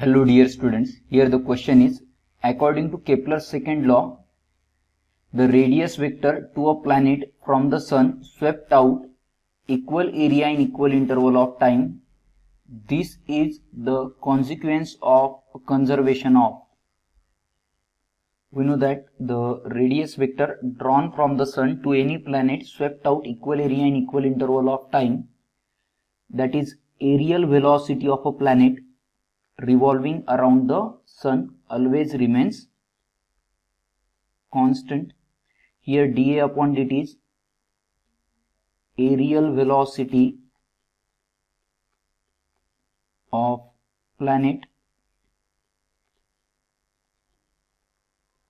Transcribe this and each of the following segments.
Hello dear students, here the question is, according to Kepler's second law, the radius vector to a planet from the sun swept out equal area in equal interval of time. This is the consequence of conservation of. We know that the radius vector drawn from the sun to any planet swept out equal area in equal interval of time, that is aerial velocity of a planet revolving around the sun always remains constant. Here dA upon dt is aerial velocity of planet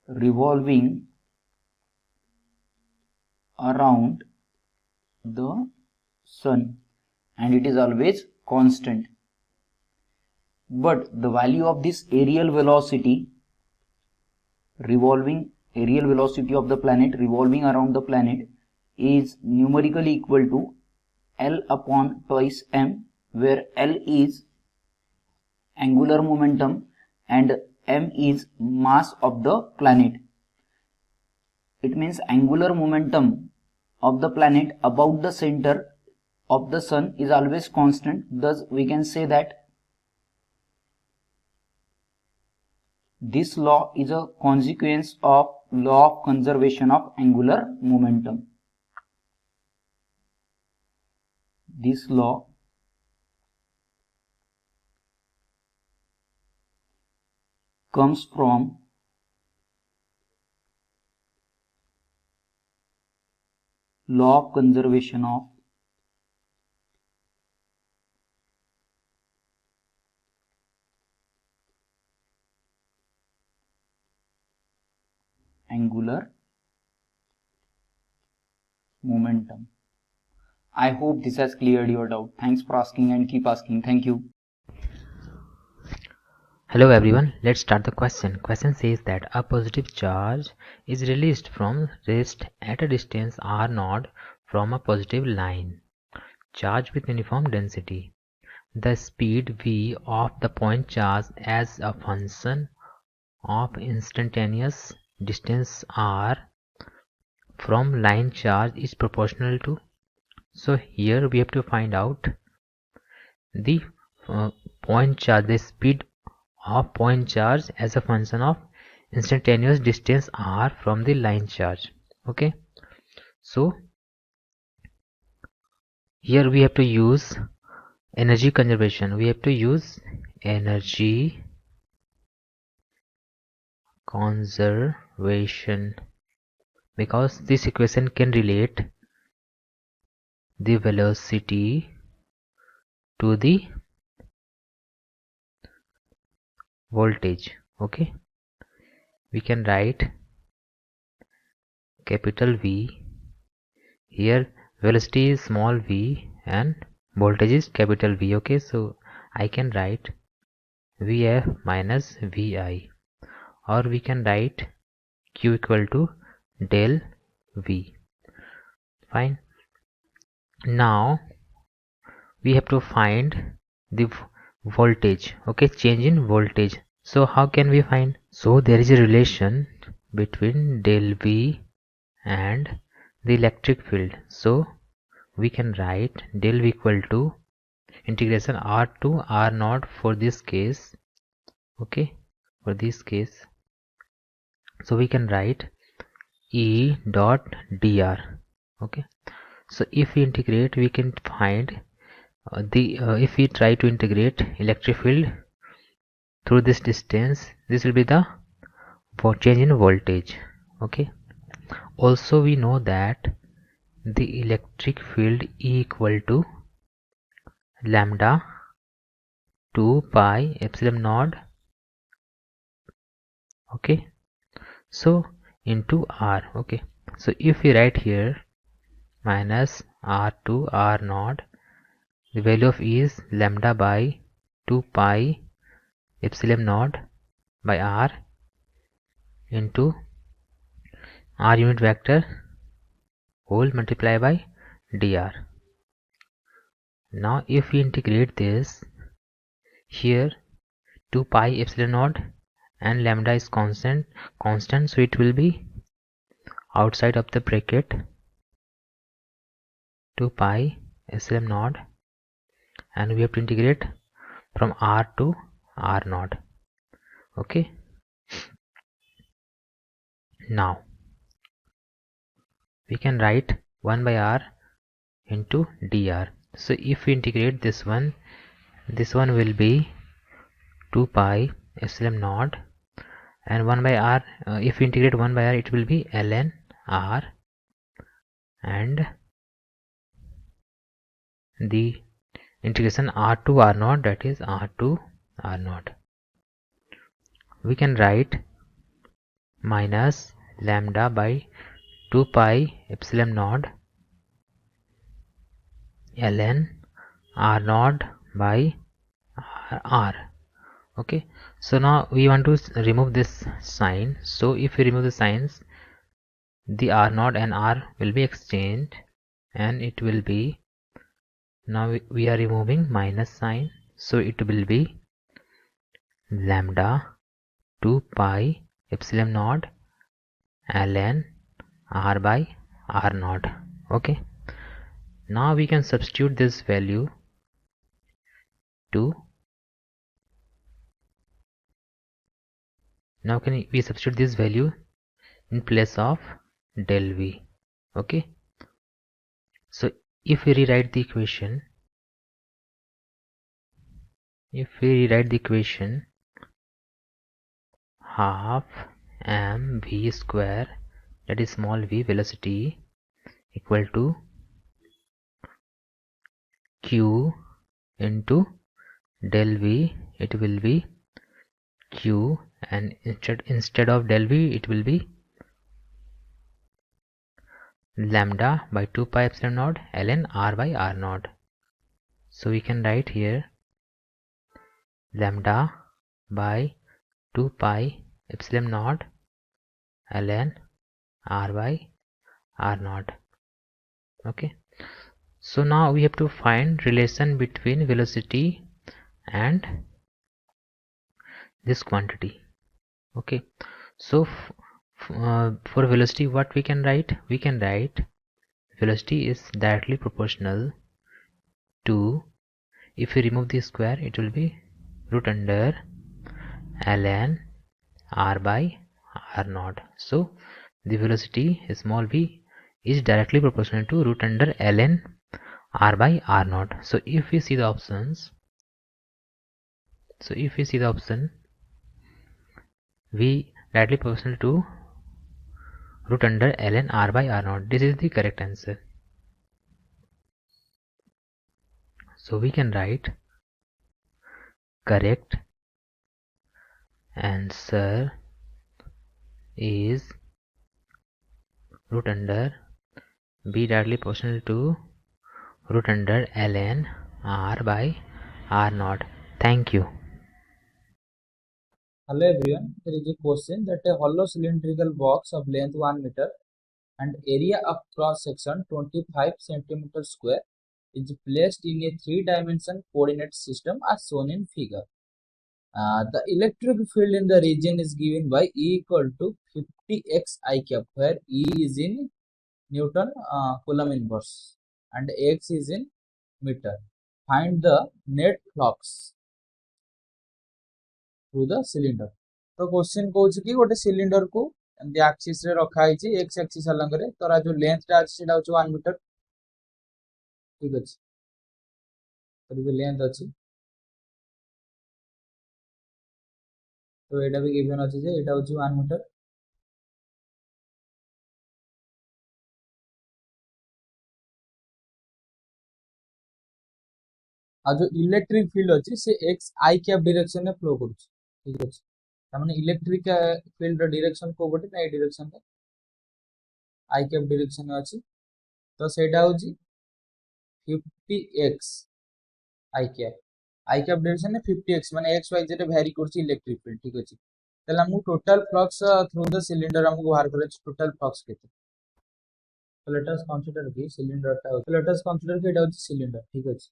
revolving around the sun, and it is always constant. But the value of this aerial velocity of the planet revolving around the planet is numerically equal to L upon twice m, where L is angular momentum and m is mass of the planet. It means angular momentum of the planet about the center of the sun is always constant. Thus we can say that this law is a consequence of law of conservation of angular momentum. This law comes from law of conservation of angular momentum. I hope this has cleared your doubt. Thanks for asking and keep asking. Thank you. Hello everyone, let's start the question. Question says that a positive charge is released from rest at a distance r0 from a positive line. Charge with uniform density. The speed v of the point charge as a function of instantaneous distance r from line charge is proportional to. So here we have to find out the point charge, the speed of point charge as a function of instantaneous distance r from the line charge. Okay, so here we have to use energy conservation. We have to use energy conservation because this equation can relate the velocity to the voltage. Okay, we can write capital V. Here velocity is small v and voltage is capital V. Okay, so I can write Vf minus Vi, or we can write Q equal to del V. Fine. Now we have to find the voltage. Okay, change in voltage. So how can we find? So there is a relation between del V and the electric field. So we can write del V equal to integration r to r0 for this case. Okay, for this case, so we can write E dot dr. Okay, so if we integrate, we can find if we try to integrate electric field through this distance, this will be the change in voltage. Okay, also we know that the electric field E equal to lambda 2 pi epsilon naught. Okay, so into r. Okay, so if we write here minus r to r naught, the value of E is lambda by 2 pi epsilon naught by r into r unit vector whole multiply by dr. Now if we integrate this, here 2 pi epsilon naught, and lambda is constant, so it will be outside of the bracket 2 pi epsilon naught, and we have to integrate from r to r naught. Okay, now we can write 1 by r into dr. So if we integrate this one will be 2 pi epsilon naught, and 1 by r, if we integrate 1 by r, it will be ln r, and the integration r to r naught, that is r to r naught. We can write minus lambda by 2 pi epsilon naught ln r naught by r. Okay, so now we want to remove this sign. So if we remove the signs, the r naught and r will be exchanged, and it will be, now we are removing minus sign, so it will be lambda 2 pi epsilon naught ln r by r naught. Okay, now we can substitute this value to, now can we substitute this value in place of del v. Okay, so if we rewrite the equation, half mv square, that is small v velocity, equal to q into del v, it will be q, and instead of del v it will be lambda by 2 pi epsilon naught ln r by r naught. So we can write here lambda by 2 pi epsilon naught ln r by r naught. Okay, so now we have to find relation between velocity and this quantity. Okay, so for velocity, what we can write? We can write velocity is directly proportional to, if we remove the square, it will be root under ln r by r naught. So the velocity small v is directly proportional to root under ln r by r naught. So if we see the options, v directly proportional to root under ln r by r naught, this is the correct answer. So we can write correct answer is root under b directly proportional to root under ln r by r naught. Thank you. Hello everyone, there is a question that a hollow cylindrical box of length 1 meter and area of cross section 25 centimeter square is placed in a 3-dimensional coordinate system as shown in figure. The electric field in the region is given by E equal to 50x I cap, where E is in Newton Coulomb inverse and x is in meter. Find the net flux through the cylinder. तो question कहूँ कि गोटे cylinder को एमती axis रे रखा है x axis Alang रे तार जो लेंथ टा अछि सेटा होछि 1 मीटर. ठीक अछि, तो जो लेंथ अछि तो एटा भी गिवन अछि जे एटा होछि 1 मीटर. आ जो इलेक्ट्रिक फील्ड अछि से एक्स आई कैप डायरेक्शन में फ्लो करूछि. ठीक अछि, माने इलेक्ट्रिक फील्ड रो डायरेक्शन को बटे ना डायरेक्शन में आई कैप डायरेक्शन में अछि, तो सेटा होछि 50x आई कैप. आई कैप डायरेक्शन में 50x माने x y z वेरी करछि इलेक्ट्रिक फील्ड. ठीक अछि, तले हमु total flux through the cylinder हमको बाहर करे टोटल फ्लक्स केते. तो लेट अस कंसीडर कि सिलिंडर टा, तो लेट अस कंसीडर कि एटा होछि सिलिंडर. ठीक अछि,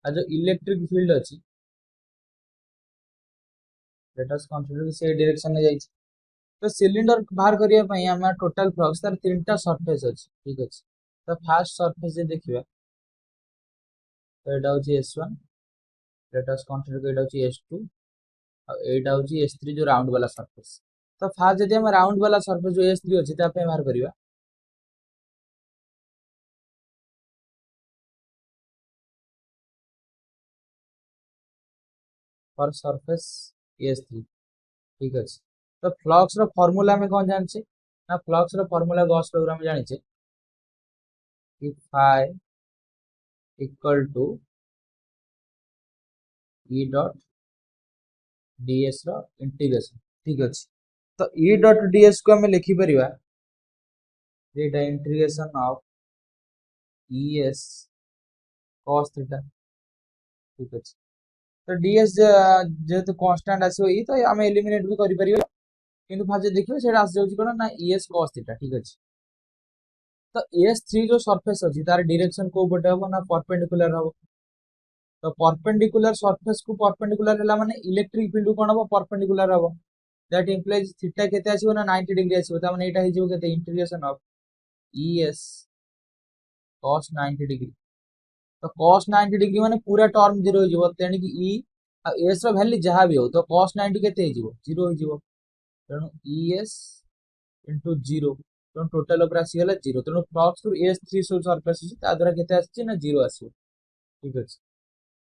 आ जो इलेक्ट्रिक फील्ड अछि लेट अस कंसीडर से डायरेक्शन में जाई तो सिलिंडर बाहर करिया पई हम टोटल फ्लक्स तार तीनटा सरफेस अछि ठीक अछि तो फर्स्ट सरफेस जे देखिबा तो एटा होची S1 लेट अस कंसीडर के एटा होची S2 और एटा होची S3 जो राउंड वाला सरफेस तो फास्ट जदि हम राउंड वाला सरफेस जो S3 अछि ता पे बाहर करिया फॉर सरफेस S3 ठीक अछि तो फ्लक्स रो फार्मूला में कोन जान छी ना फ्लक्स रो फार्मूला गॉस लॉ में जानि छी कि phi equal to E dot ds रो इंटीग्रेशन ठीक अछि तो E डॉट ds को हम लिखि परिबा एटा integration of es cos theta ठीक अछि तो ds जेहेतु कांस्टेंट आसीओ ई तो हम एलिमिनेट भी करि परिबा किंतु फाजे देखियो सेटा आस जाउची कोन ना es cos थीटा ठीक अछि तो S3 जो सरफेस अछि तार डायरेक्शन को पटे हबो ना परपेंडिकुलर हबो तो परपेंडिकुलर सरफेस को परपेंडिकुलर हला माने इलेक्ट्रिक फील्ड कोन हबो परपेंडिकुलर हबो दैट इंप्लाइज थीटा केते आसीबो ना 90 डिग्री आसीबो त माने एटा हि जिवो केते integration of es cos 90 degree तो cos 90 डिग्री माने पूरा टर्म 0 हो जिवो तेनी कि e आ s रो वैल्यू जहां भी हो तो cos 90 केते हो जिवो 0 हो जिवो तेनु es into 0 तो टोटल ऊपर आसी गला 0 तेनु फ्लक्स टू s3 सरफेस ता द्वारा केते आसी ना 0 आसी ठीक अछि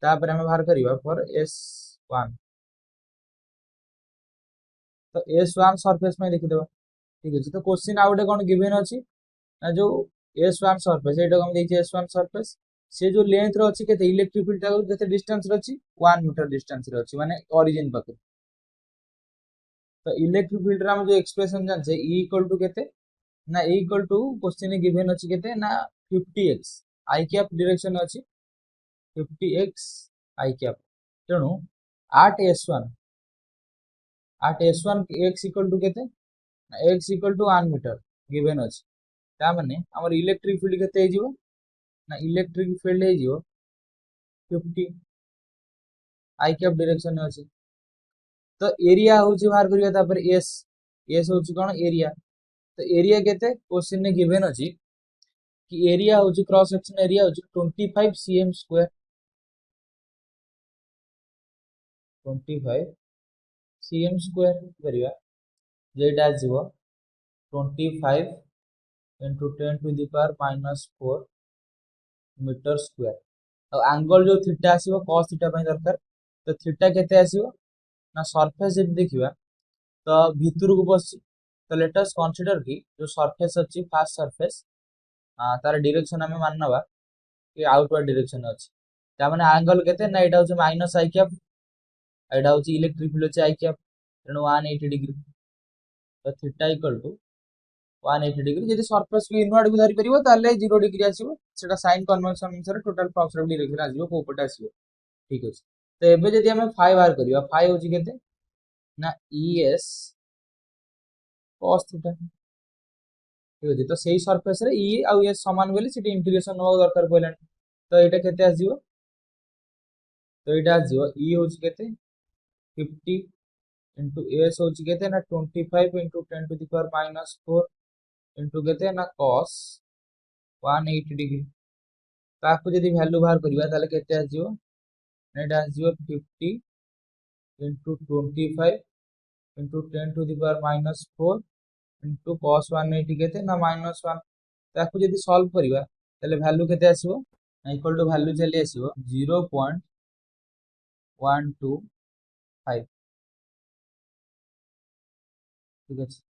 तापर हम बाहर करिवा फॉर S1 तो S1 सरफेस में देखि देबा ठीक अछि तो क्वेश्चन आउटे कोन गिवन अछि ना जो S1 सरफेस एटा हम देखि S1 सरफेस से जो लेंथ रो अछि केते इलेक्ट्रिक फील्ड ता केते डिस्टेंस रो अछि 1 मीटर डिस्टेंस रो अछि माने ओरिजिन पाके तो इलेक्ट्रिक फील्ड रा हम जो एक्सप्रेशन जान छै E इक्वल टू केते ना E इक्वल टू क्वेश्चन में गिवन अछि केते ना 50x i कैप डायरेक्शन अछि 50x i कैप तेनु 8 S1 x इक्वल टू केते x equal to 1 metre given अछि ता माने हमर इलेक्ट्रिक फील्ड केते हे जिवो ना इलेक्ट्रिक फील्ड हे जिवो 50 i कैप डायरेक्शन में अछि तो एरिया होची बाहर करिया ता पर s होची कोन एरिया तो एरिया केते क्वेश्चन में गिवन अछि कि एरिया होची क्रॉस सेक्शन एरिया होची 25 cm स्क्वायर 25 cm स्क्वायर करिया जेटा जिवो 25 into 10 to the power minus 4 metre square और एंगल जो थीटा आसीबो cos थीटा पय दरकार तो थीटा केते आसीबो ना सरफेस जे देखिबा तो भितर को बस तो लेट अस कंसीडर कि जो सरफेस अछि फर्स्ट सरफेस तार डायरेक्शन हमें माननबा कि आउटवर्ड डायरेक्शन अछि ता माने एंगल केते ना एटा होची माइनस i कैप एटा होची इलेक्ट्रिक फील्ड होची i कैप तेनु 180 डिग्री तो थीटा इक्वल टू 180 डिग्री जदि सरफेस को इनवर्ड भी धरि परिबो ताले 0 डिग्री आसीबो सेटा साइन कन्वेंशन अनुसार टोटल फ्लक्स रो डायरेक्शन आसीबो को पटे आसीबो ठीक अछि तो एबे जदि हम फाई बाहर करिबा फाई होची केते ना es cos थीटा ठीक अछि तो सेही सरफेस रे e आ s समान बोली सेठी इंटीग्रेशन हो दरकार पइलानी तो एटा केते आसीबो तो एटा आसीबो e होची केते 50 into s होची केते ना 25 into 10 to the power minus 4 into केते ना cos 180 डिग्री ताकू जदि वैल्यू बाहर करिबा ताले केते आसीबो एटा आसीबो 50 into 25 into 10 to the power minus 4 into cos 180 केते ना minus 1 ताकू जदि सॉल्व करिबा ताले वैल्यू केते आसीबो इक्वल टू वैल्यू चली आसीबो 0.125 ठीक अछि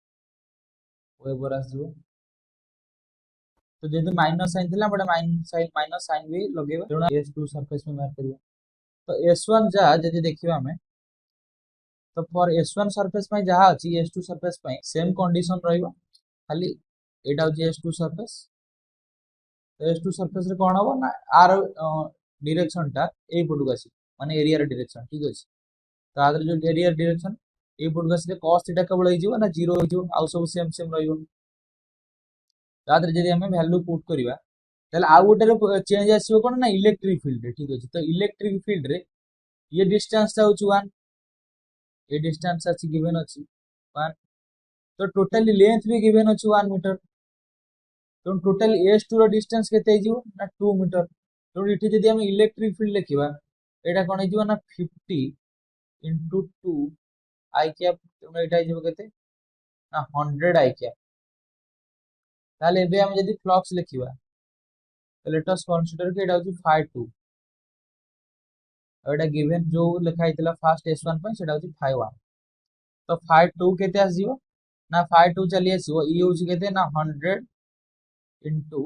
ओए पर आसीबो तो जेतु माइनस साइन थिला बडा माइनस साइन भी लगेबा तेणु S2 सरफेस में मार करियो तो S1 जा जदि देखिबा हमें तो फॉर S1 सरफेस में जहा अछि S2 सरफेस में सेम कंडीशन रहइबो खाली एटा होची S2 सरफेस तो S2 सरफेस रे कोन हबो ना आर डायरेक्शन टा ए पटु आसी माने एरिया रे डायरेक्शन ठीक अछि तो आदर जो एरिया डायरेक्शन ए पटु आसी cos थीटा केवल होई जिवो ना 0 होई जिवो आउ सब सेम सेम रहइबो तादर जदि हमें वैल्यू पुट करिबा ताले आउ गोटे चेंज आसीबो कोन ना इलेक्ट्रिक फील्ड रे ठीक अछि तो इलेक्ट्रिक फील्ड रे ये डिस्टेंस ता होची 1 ए डिस्टेंस अच्छी गिवन अच्छी 1 तो टोटली लेंथ भी गिवन अच्छी 1 मीटर तो टोटल S2 रो डिस्टेंस केते हिजिवो ना 2 मीटर तो इठी जदी हम इलेक्ट्रिक फील्ड लिखिबा एटा कोन हिजिवो ना 50 into 2 आई कैप तो एटा हिजिवो केते ना 100 आई कैप ताले एबे हम जदी फ्लक्स लिखिबा तो लेट अस कंसीडर कि एटा होची phi 2 एटा गिवन जो लिखा हितला फर्स्ट S1 पे सेटा होची phi 1 तो phi 2 केते आसीबो ना phi 2 चली आसीबो ई होची केते ना 100 into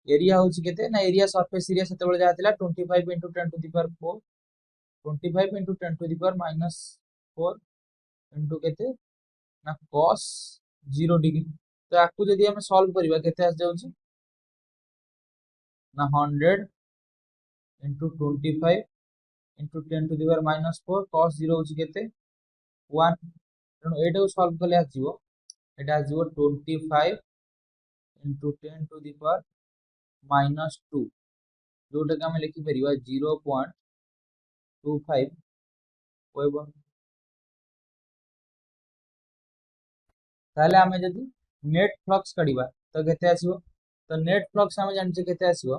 एरिया होची केते ना एरिया सरफेस एरिया सेते बेले जातिला 25 into 10 to the power 4 25 into 10 to the power minus 4 into केते ना cos 0 डिग्री तो आकु जदी हम सॉल्व करिबा केते आस जाउची ना 100 into 25 into 10 to the power minus 4 cos 0 होची केते 1 तेणु एटा सॉल्व कले आसीबो एटा आसीबो 25 into 10 to the power minus 2 जोटा के हम लिखि परिबा 0.25 होइबो ताले हमें जदी नेट फ्लक्स काढिबा तो केते आसीबो तो नेट फ्लक्स हमें जानचे केते आसीबो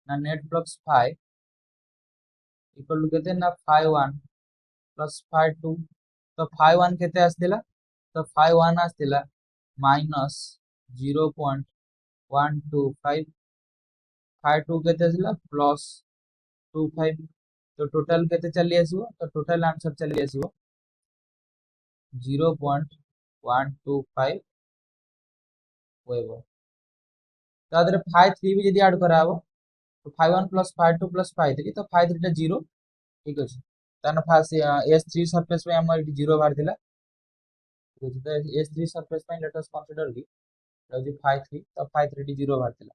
ना net flux phi equal to केते ना phi 1 प्लस phi 2 तो phi 1 केते आस्तिला तो phi 1 आस्तिला माइनस 0.125 phi 2 केते आस्तिला प्लस 25 तो टोटल केते चली आसीबो तो टोटल आंसर चली आसीबो 0.125 होइबो तादरे phi 3 भी जदी ऐड कराबो तो phi 1 plus phi 2 plus phi 3 तो phi 3 टा 0 ठीक अछि ताना फास S3 सरफेस पे हमर 0 बाहर दिला ठीक अछि तो S3 सरफेस पे लेट अस कंसीडर कि जदी phi 3 तो phi 3 टी 0 बाहर दिला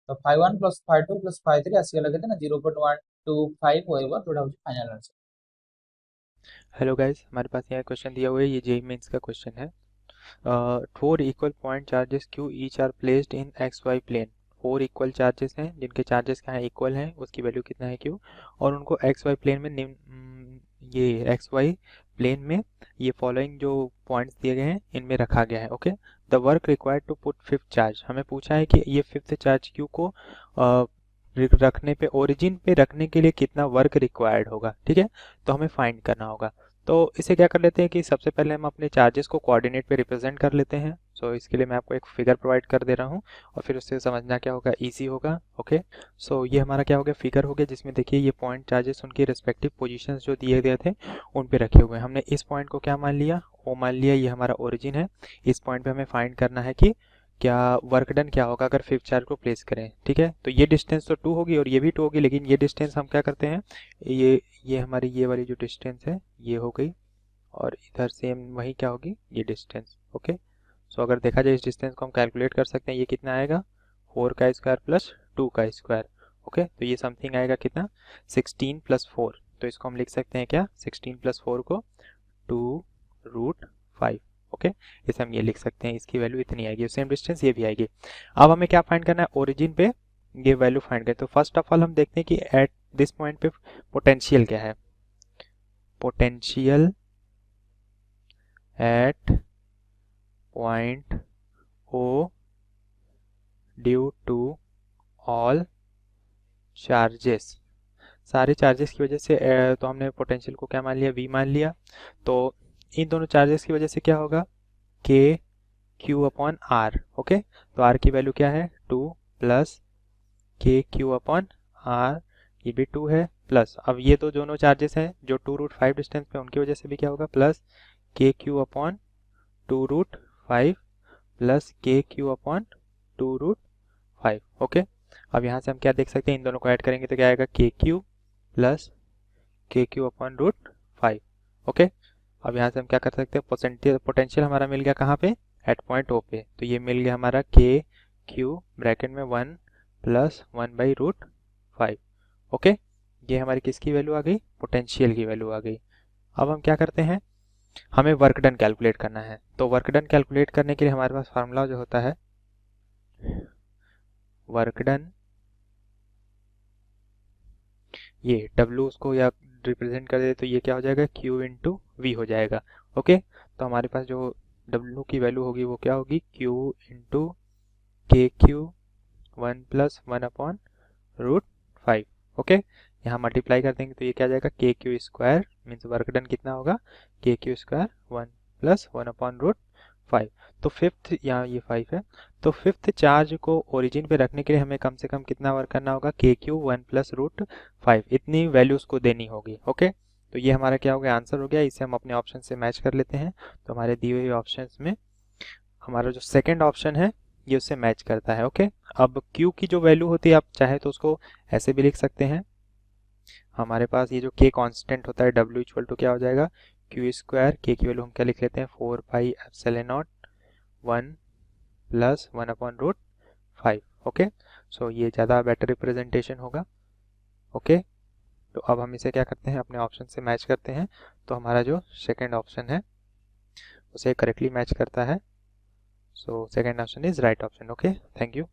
तो phi 1 plus phi 2 plus phi 3 आसी गेला केते ना 0.125 होइबो तोडा होची फाइनल आंसर। हेलो गाइस, हमारे पास यहाँ क्वेश्चन दिया हुआ है। ये जेईई मेंस का क्वेश्चन है। 4 equal point charges Q each are placed in X Y plane. 4 equal charges हैं जिनके चार्जेस क्या है इक्वल हैं, उसकी वैल्यू कितना है क्यू, और उनको एक्स वाई प्लेन में ये एक्स वाई प्लेन में ये फॉलोइंग जो पॉइंट्स दिए गए हैं इनमें रखा गया है। Okay, the work required to put fifth charge, हमें पूछा है कि ये फिफ्थ चार्ज क्यू को रखने पे, ओरिजिन पे रखने के लिए कितना वर्क रिक्वायर्ड होगा। ठीक है, तो हमें फाइंड करना होगा। तो इसे क्या कर लेते हैं कि सबसे पहले हम अपने चार्जेस को कोऑर्डिनेट पे रिप्रेजेंट कर लेते हैं। सो इसके लिए मैं आपको एक फिगर प्रोवाइड कर दे रहा हूँ और फिर उससे समझना क्या होगा, इजी होगा। ओके, सो ये हमारा क्या हो गया, फिगर हो गया, जिसमें देखिए ये पॉइंट चार्जेस उनके रिस्पेक्टिव पोजीशंस जो दिए गए थे उन पे रखे हुए हैं। हमने इस पॉइंट को क्या मान लिया, ओ मान लिया, ये हमारा ओरिजिन है। इस पॉइंट पे हमें फाइंड करना है कि क्या वर्क डन क्या होगा अगर फिफ्थ चार्ज को प्लेस करें। ठीक है, तो ये डिस्टेंस तो 2 होगी और ये भी 2 होगी, लेकिन ये डिस्टेंस हम क्या करते हैं, ये हमारी ये वाली जो डिस्टेंस है ये हो गई, और इधर सेम वही क्या होगी, ये डिस्टेंस। ओके, सो अगर देखा जाए इस डिस्टेंस को हम कैलकुलेट कर सकते हैं, ये कितना आएगा 4 का स्क्वायर प्लस 2 का स्क्वायर। ओके, तो ये समथिंग आएगा कितना 16 प्लस 4, तो इसको हम लिख सकते हैं क्या, 16 प्लस 4 को 2√5। ओके, इसे हम ये लिख सकते हैं, इसकी वैल्यू इतनी आएगी, सेम डिस्टेंस ये भी आएगी। अब हमें क्या फाइंड करना है, ओरिजिन पे ये वैल्यू फाइंड करें। तो फर्स्ट ऑफ ऑल हम देखते हैं कि एट दिस पॉइंट पे पोटेंशियल क्या है, potential at point O due to all charges, सारे चार्जेस की वजह से तो हमने पोटेंशियल को क्या मान लिया, V मान लिया। तो इन दोनों चार्जेस की वजह से क्या होगा, K Q upon R। Okay, तो R की वैल्यू क्या है 2 plus K Q upon R, ये भी 2 है, प्लस अब ये तो दोनों चार्जेस हैं जो 2√5 डिस्टेंस पे, उनकी वजह से भी क्या होगा, plus K Q upon 2√5 plus K Q upon 2√5। Okay, अब यहाँ से हम क्या देख सकते हैं, इन दोनों को ऐड करेंगे तो क्या आएगा K Q plus K Q upon √5। Okay, अब यहाँ से हम क्या कर सकते हैं, पोटेंशियल हमारा मिल गया कहाँ पे, एट पॉइंट O पे, तो ये मिल गया हमारा K Q ब्रैकेट में 1 प्लस 1/√5। ओके, ये हमारी किसकी वैल्यू आ गई, पोटेंशियल की वैल्यू आ गई। अब हम क्या करते हैं, हमें वर्क डन कैलकुलेट करना है। तो वर्क डन कैलकुलेट करने के लिए हमारे पास फार्मूला जो होता है, वर्क डन, ये W उसको या रिप्रेजेंट कर दे तो ये क्या हो जाएगा, Q इंटू वी हो जाएगा। ओके, तो हमारे पास जो W की वैल्यू होगी वो क्या होगी, Q into K Q 1 plus 1 upon root 5। Okay, यहाँ मल्टीप्लाई कर देंगे तो ये क्या जाएगा, K Q square means work done कितना होगा, K Q square 1 plus 1 upon root 5। तो फिफ्थ, यहाँ ये 5 है, तो फिफ्थ चार्ज को ओरिजिन पे रखने के लिए हमें कम से कम कितना वर्क करना होगा, के क्यू 1 प्लस रूट 5, इतनी वैल्यूज को देनी होगी। ओके, तो ये हमारा क्या हो गया, आंसर हो गया। इसे हम अपने ऑप्शन से मैच कर लेते हैं। तो हमारे दिए हुए ऑप्शन में हमारा जो सेकेंड ऑप्शन है ये उससे मैच करता है। ओके, अब Q की जो वैल्यू होती है आप चाहे तो उसको ऐसे भी लिख सकते हैं। हमारे पास ये जो K कांस्टेंट होता है W इक्वल टू क्या हो जाएगा, Q स्क्वायर, K की वैल्यू हम क्या लिख लेते हैं, 4 pi epsilon not 1 plus 1 upon root 5। Okay, so ये ज़्यादा बेटर रिप्रेजेंटेशन होगा। ओके, तो अब हम इसे क्या करते हैं, अपने ऑप्शन से मैच करते हैं। तो हमारा जो सेकेंड ऑप्शन है उसे करेक्टली मैच करता है। So second option is right option. Okay, thank you.